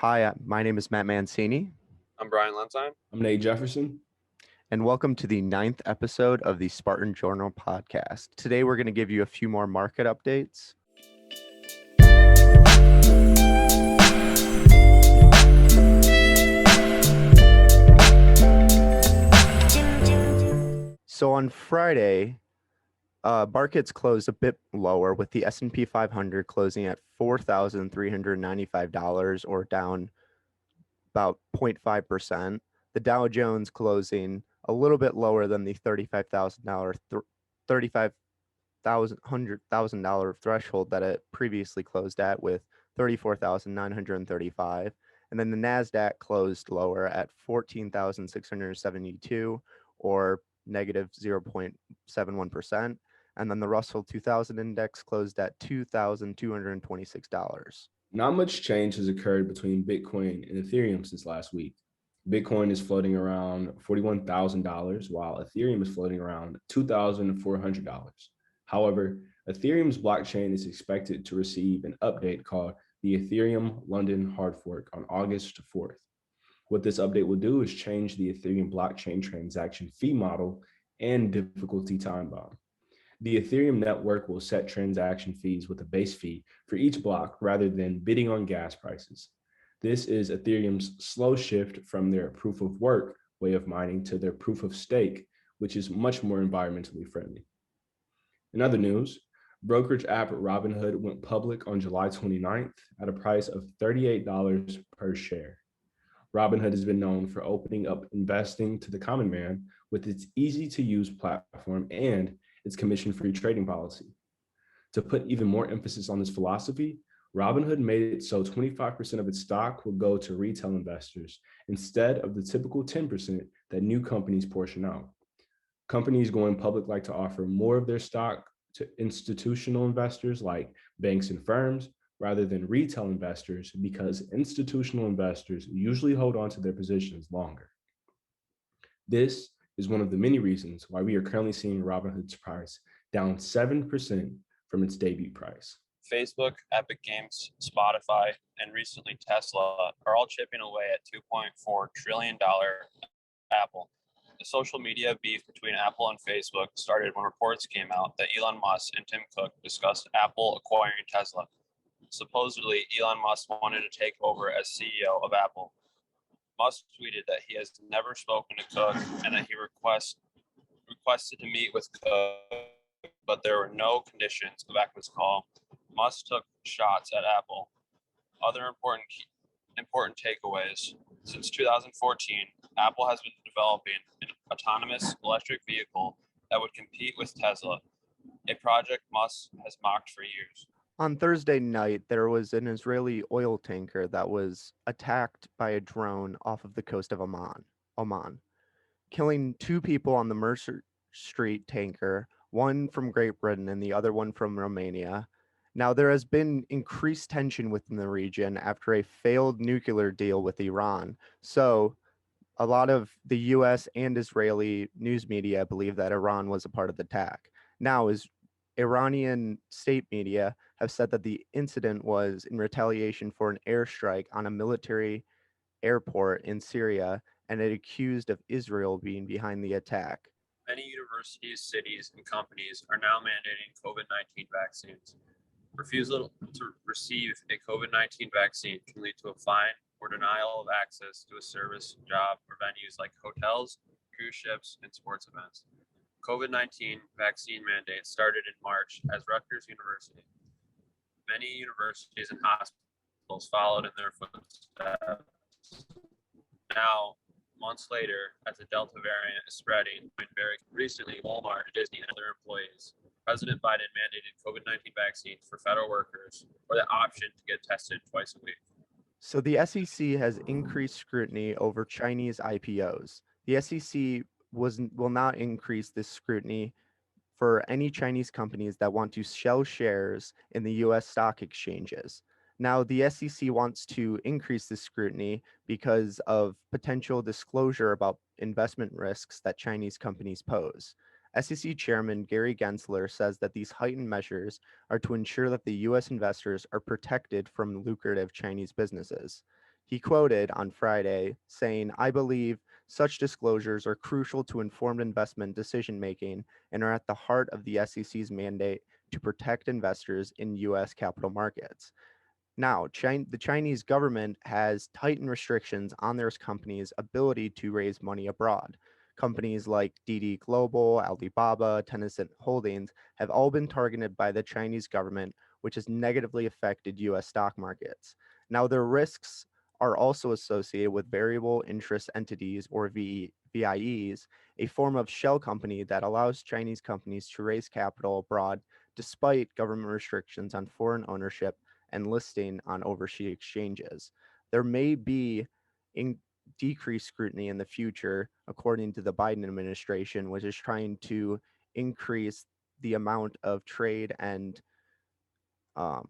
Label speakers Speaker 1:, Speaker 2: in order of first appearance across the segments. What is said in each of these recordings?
Speaker 1: Hi, my name is Matt Mancini,
Speaker 2: I'm Brian Lenzine.
Speaker 3: I'm Nate Jefferson.
Speaker 1: and welcome to the 9th episode of the Spartan Journal podcast. Today, we're going to give you a few more market updates. So on Friday, markets closed a bit lower, with the S&P 500 closing at $4,395, or down about 0.5%. The Dow Jones closing a little bit lower than the $35,000 threshold that it previously closed at, with 34,935. And then the Nasdaq closed lower at 14,672, or negative 0.71%. And then the Russell 2000 index closed at $2,226.
Speaker 3: Not much change has occurred between Bitcoin and Ethereum since last week. Bitcoin is floating around $41,000, while Ethereum is floating around $2,400. However, Ethereum's blockchain is expected to receive an update called the Ethereum London Hard Fork on August 4th. What this update will do is change the Ethereum blockchain transaction fee model and difficulty time bound. The Ethereum network will set transaction fees with a base fee for each block rather than bidding on gas prices. This is Ethereum's slow shift from their proof of work way of mining to their proof of stake, which is much more environmentally friendly. In other news, brokerage app Robinhood went public on July 29th at a price of $38 per share. Robinhood has been known for opening up investing to the common man with its easy to use platform and its commission-free trading policy. To put even more emphasis on this philosophy, Robinhood made it so 25% of its stock will go to retail investors instead of the typical 10% that new companies portion out. Companies going public like to offer more of their stock to institutional investors like banks and firms rather than retail investors, because institutional investors usually hold on to their positions longer. This is one of the many reasons why we are currently seeing Robinhood's price down 7% from its debut price.
Speaker 2: Facebook, Epic Games, Spotify, and recently Tesla are all chipping away at $2.4 trillion Apple. The social media beef between Apple and Facebook started when reports came out that Elon Musk and Tim Cook discussed Apple acquiring Tesla. Supposedly, Elon Musk wanted to take over as CEO of Apple. Musk tweeted that he has never spoken to Cook and that he requested to meet with Cook, but there were no conditions of Apple's call. Musk took shots at Apple. Other important takeaways. Since 2014, Apple has been developing an autonomous electric vehicle that would compete with Tesla, a project Musk has mocked for years.
Speaker 1: On Thursday night, there was an Israeli oil tanker that was attacked by a drone off of the coast of Oman, killing two people on the Mercer Street tanker, one from Great Britain and the other one from Romania. Now, there has been increased tension within the region after a failed nuclear deal with Iran. So, a lot of the US and Israeli news media believe that Iran was a part of the attack. Now, Iranian state media have said that the incident was in retaliation for an airstrike on a military airport in Syria, and it accused of Israel being behind the attack.
Speaker 2: Many universities, cities, and companies are now mandating COVID-19 vaccines. Refusal to receive a COVID-19 vaccine can lead to a fine or denial of access to a service, job, or venues like hotels, cruise ships, and sports events. COVID-19 vaccine mandates started in March as Rutgers University. Many universities and hospitals followed in their footsteps. Now, months later, as the Delta variant is spreading, very recently, Walmart, Disney, and other employees, President Biden mandated COVID-19 vaccines for federal workers or the option to get tested twice a week.
Speaker 1: So the SEC has increased scrutiny over Chinese IPOs. The SEC will not increase this scrutiny for any Chinese companies that want to sell shares in the US stock exchanges. Now, the SEC wants to increase this scrutiny because of potential disclosure about investment risks that Chinese companies pose. SEC Chairman Gary Gensler says that these heightened measures are to ensure that the US investors are protected from lucrative Chinese businesses. He quoted on Friday saying, "I believe such disclosures are crucial to informed investment decision making and are at the heart of the SEC's mandate to protect investors in U.S. capital markets." Now, the Chinese government has tightened restrictions on their companies' ability to raise money abroad. Companies like DD Global, Alibaba, Tencent Holdings have all been targeted by the Chinese government, which has negatively affected U.S. stock markets. Now, their risks are also associated with variable interest entities, or VIEs, a form of shell company that allows Chinese companies to raise capital abroad despite government restrictions on foreign ownership and listing on overseas exchanges. There may be in decreased scrutiny in the future, according to the Biden administration, which is trying to increase the amount of trade and um,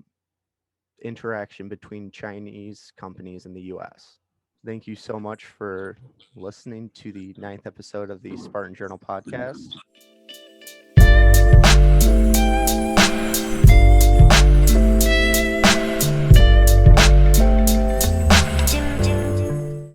Speaker 1: interaction between Chinese companies and the US. Thank you so much for listening to the ninth episode of the Spartan Journal podcast.